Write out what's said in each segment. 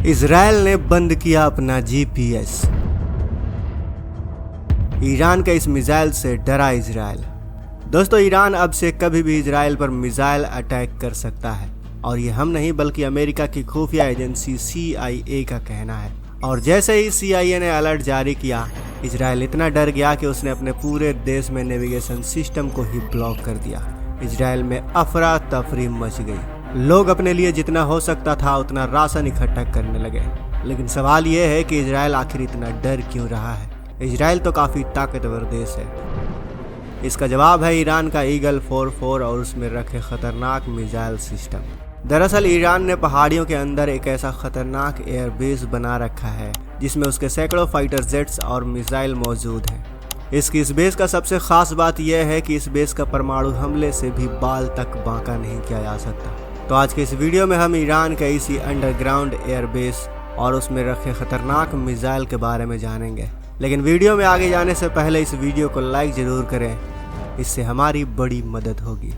Israel ने बंद किया अपना जीपीएस। ईरान के इस मिसाइल से डरा इजराइल। दोस्तों, ईरान अब से कभी भी इजराइल पर मिसाइल अटैक कर सकता है और ये हम नहीं बल्कि अमेरिका की खुफिया एजेंसी CIA का कहना है। और जैसे ही CIA ने अलर्ट जारी किया, इजराइल इतना डर गया कि उसने अपने पूरे देश में नेविगेशन सिस्टम को ही ब्लॉक कर दिया। इजराइल में अफरा तफरी मच गई। लोग अपने लिए जितना हो सकता था उतना राशन इकट्ठा करने लगे। लेकिन सवाल यह है कि इजराइल आखिर इतना डर क्यों रहा है। इजराइल तो काफ़ी ताकतवर देश है। इसका जवाब है ईरान का ईगल 44 और उसमें रखे खतरनाक मिसाइल सिस्टम। दरअसल ईरान ने पहाड़ियों के अंदर एक ऐसा खतरनाक एयरबेस बना रखा है जिसमें उसके सैकड़ों फाइटर जेट्स और मिसाइल मौजूद हैं। इसकी इस बेस का सबसे खास बात यह है कि इस बेस का परमाणु हमले से भी बाल तक बांका नहीं किया जा सकता। तो आज के इस वीडियो में हम ईरान के इसी अंडरग्राउंड एयरबेस और उसमें रखे खतरनाक मिसाइल के बारे में जानेंगे। लेकिन वीडियो में आगे जाने से पहले इस वीडियो को लाइक जरूर करें, इससे हमारी बड़ी मदद होगी।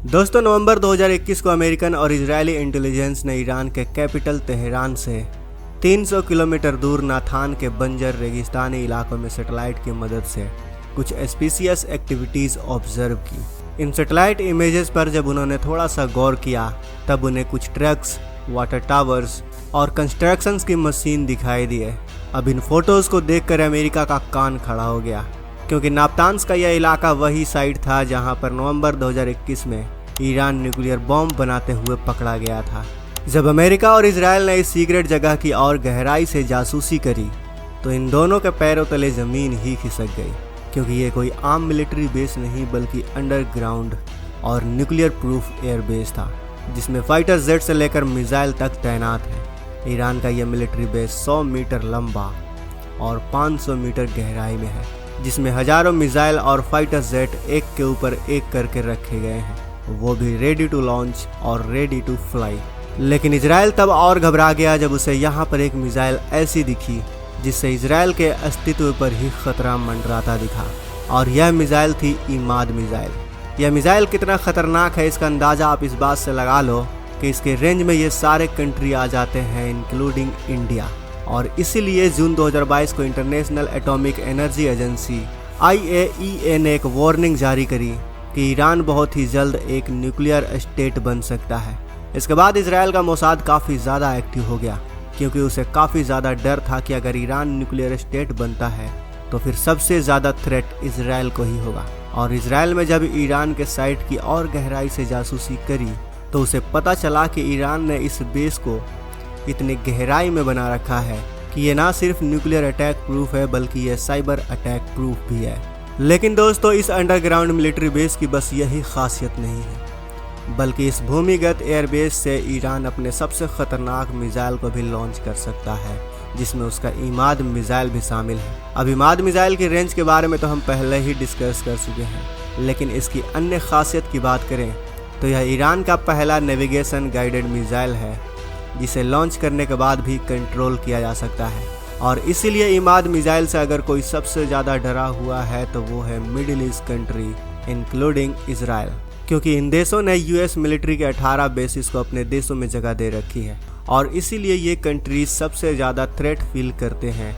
दोस्तों, नवंबर 2021 को अमेरिकन और इजरायली इंटेलिजेंस ने ईरान के कैपिटल तेहरान से 300 किलोमीटर दूर नाथान के बंजर रेगिस्तानी इलाकों में सैटेलाइट की मदद से कुछ स्पेशियस एक्टिविटीज़ ऑब्जर्व की। इन सैटेलाइट इमेजेस पर जब उन्होंने थोड़ा सा गौर किया तब उन्हें कुछ ट्रक्स, वाटर टावर्स और कंस्ट्रक्शंस की मशीन दिखाई दिए। अब इन फोटोज़ को देखकर अमेरिका का कान खड़ा हो गया, क्योंकि नाप्तान्स का यह इलाका वही साइट था जहां पर नवंबर 2021 में ईरान न्यूक्लियर बॉम्ब बनाते हुए पकड़ा गया था। जब अमेरिका और इजराइल ने इस सीक्रेट जगह की और गहराई से जासूसी करी तो इन दोनों के पैरों तले ज़मीन ही खिसक गई, क्योंकि ये कोई आम मिलिट्री बेस नहीं बल्कि अंडरग्राउंड और न्यूक्लियर प्रूफ एयरबेस था जिसमें फाइटर जेट से लेकर मिसाइल तक तैनात है। ईरान का यह मिलिट्री बेस 100 मीटर लंबा और 500 मीटर गहराई में है, जिसमें हजारों मिसाइल और फाइटर जेट एक के ऊपर एक करके रखे गए हैं, वो भी रेडी टू लॉन्च और रेडी टू फ्लाई। लेकिन इजराइल तब और घबरा गया जब उसे यहाँ पर एक मिसाइल ऐसी दिखी जिससे इजराइल के अस्तित्व पर ही खतरा मंडराता दिखा, और यह मिसाइल थी इमाद मिसाइल। यह मिसाइल कितना खतरनाक है इसका अंदाज़ा आप इस बात से लगा लो कि इसके रेंज में ये सारे कंट्री आ जाते हैं इंक्लूडिंग इंडिया। और इसीलिए जून 2022 को international atomic energy agency IAEA ने एक वार्निंग जारी करी कि ईरान बहुत ही जल्द एक न्यूक्लियर स्टेट बन सकता है। इसके बाद इजराइल का मोसाद काफ़ी ज़्यादा एक्टिव हो गया, क्योंकि उसे काफ़ी ज़्यादा डर था कि अगर ईरान न्यूक्लियर स्टेट बनता है तो फिर सबसे ज़्यादा थ्रेट इजराइल को ही होगा। और इजराइल में जब ईरान के साइट की और गहराई से जासूसी करी तो उसे पता चला कि ईरान ने इस बेस को इतनी गहराई में बना रखा है कि ये ना सिर्फ न्यूक्लियर अटैक प्रूफ है बल्कि ये साइबर अटैक प्रूफ भी है। लेकिन दोस्तों, इस अंडरग्राउंड मिलिट्री बेस की बस यही खासियत नहीं है, बल्कि इस भूमिगत एयरबेस से ईरान अपने सबसे खतरनाक मिसाइल को भी लॉन्च कर सकता है, जिसमें उसका इमाद मिसाइल भी शामिल है। अब इमाद मिसाइल की रेंज के बारे में तो हम पहले ही डिस्कस कर चुके हैं, लेकिन इसकी अन्य खासियत की बात करें तो यह ईरान का पहला नेविगेशन गाइडेड मिसाइल है जिसे लॉन्च करने के बाद भी कंट्रोल किया जा सकता है। और इसीलिए इमाद मिसाइल से अगर कोई सबसे ज़्यादा डरा हुआ है तो वो है middle east country including Israel, क्योंकि इन देशों ने US मिलिट्री के 18 बेसिस को अपने देशों में जगह दे रखी है। और इसीलिए ये कंट्रीज सबसे ज़्यादा थ्रेट फील करते हैं,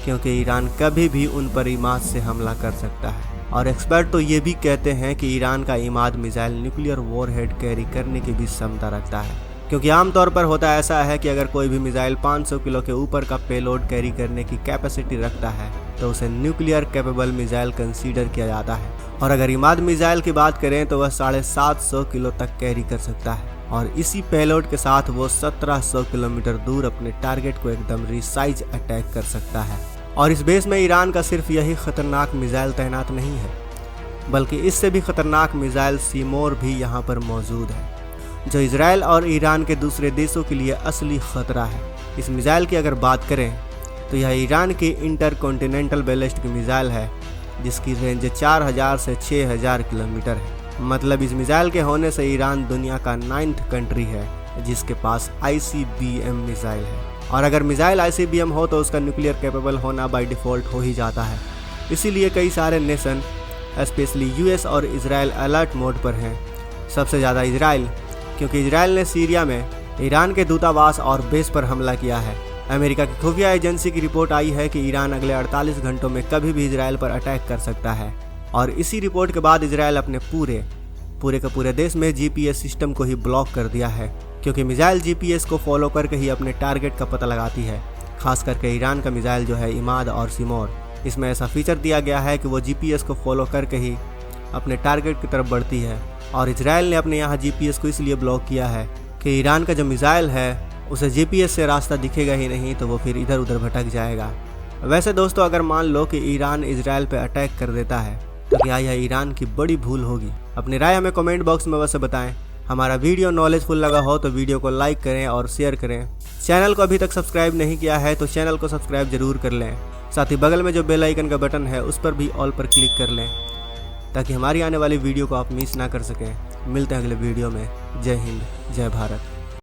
क्योंकि ईरान कभी भी उन पर इमाद से हमला कर सकता है। और एक्सपर्ट तो ये भी कहते हैं कि ईरान का Imad missile nuclear warhead carry करने की भी क्षमता रखता है, क्योंकि आमतौर पर होता ऐसा है कि अगर कोई भी मिसाइल 500 किलो के ऊपर का पेलोड कैरी करने की कैपेसिटी रखता है तो उसे न्यूक्लियर कैपेबल मिसाइल कंसीडर किया जाता है। और अगर इमाद मिसाइल की बात करें तो वह 750 किलो तक कैरी कर सकता है, और इसी पेलोड के साथ वो 1700 किलोमीटर दूर अपने टारगेट को एकदम रिसाइज अटैक कर सकता है। और इस बेस में ईरान का सिर्फ यही खतरनाक मिसाइल तैनात नहीं है, बल्कि इससे भी खतरनाक मिसाइल सीमोर भी यहाँ पर मौजूद है, जो इजराइल और ईरान के दूसरे देशों के लिए असली खतरा है। इस मिसाइल की अगर बात करें तो यह ईरान की इंटरकॉन्टिनेंटल बैलिस्टिक मिसाइल है जिसकी रेंज 4000 से 6000 किलोमीटर है। मतलब इस मिसाइल के होने से ईरान दुनिया का 9th कंट्री है जिसके पास ICBM मिसाइल है। और अगर मिसाइल ICBM हो तो उसका न्यूक्लियर कैपेबल होना बाय डिफ़ॉल्ट हो ही जाता है। इसीलिए कई सारे नेशन स्पेशली US और इजराइल अलर्ट मोड पर हैं। सबसे ज़्यादा इजराइल, क्योंकि इजराइल ने सीरिया में ईरान के दूतावास और बेस पर हमला किया है। अमेरिका की खुफिया एजेंसी की रिपोर्ट आई है कि ईरान अगले 48 घंटों में कभी भी इजराइल पर अटैक कर सकता है और इसी रिपोर्ट के बाद इजराइल अपने पूरे देश में जीपीएस सिस्टम को ही ब्लॉक कर दिया है, क्योंकि मिसाइल जीपीएस को फॉलो करके ही अपने टारगेट का पता लगाती है। खास करके ईरान का मिसाइल जो है इमाद और सिमोर, इसमें ऐसा फीचर दिया गया है कि वो जीपीएस को फॉलो करके ही अपने टारगेट की तरफ बढ़ती है। और इजराइल ने अपने यहाँ जीपीएस को इसलिए ब्लॉक किया है कि ईरान का जो मिसाइल है उसे जीपीएस से रास्ता दिखेगा ही नहीं, तो वो फिर इधर उधर भटक जाएगा। वैसे दोस्तों, अगर मान लो कि ईरान इजराइल पे अटैक कर देता है तो क्या यह ईरान की बड़ी भूल होगी? अपनी राय हमें कमेंट बॉक्स में वैसे बताएं। हमारा वीडियो नॉलेजफुल लगा हो तो वीडियो को लाइक करें और शेयर करें। चैनल को अभी तक सब्सक्राइब नहीं किया है तो चैनल को सब्सक्राइब जरूर कर लें। साथ ही बगल में जो बेल आइकन का बटन है उस पर भी ऑल पर क्लिक कर लें, ताकि हमारी आने वाली वीडियो को आप मिस ना कर सकें। मिलते हैं अगले वीडियो में। जय हिंद, जय भारत।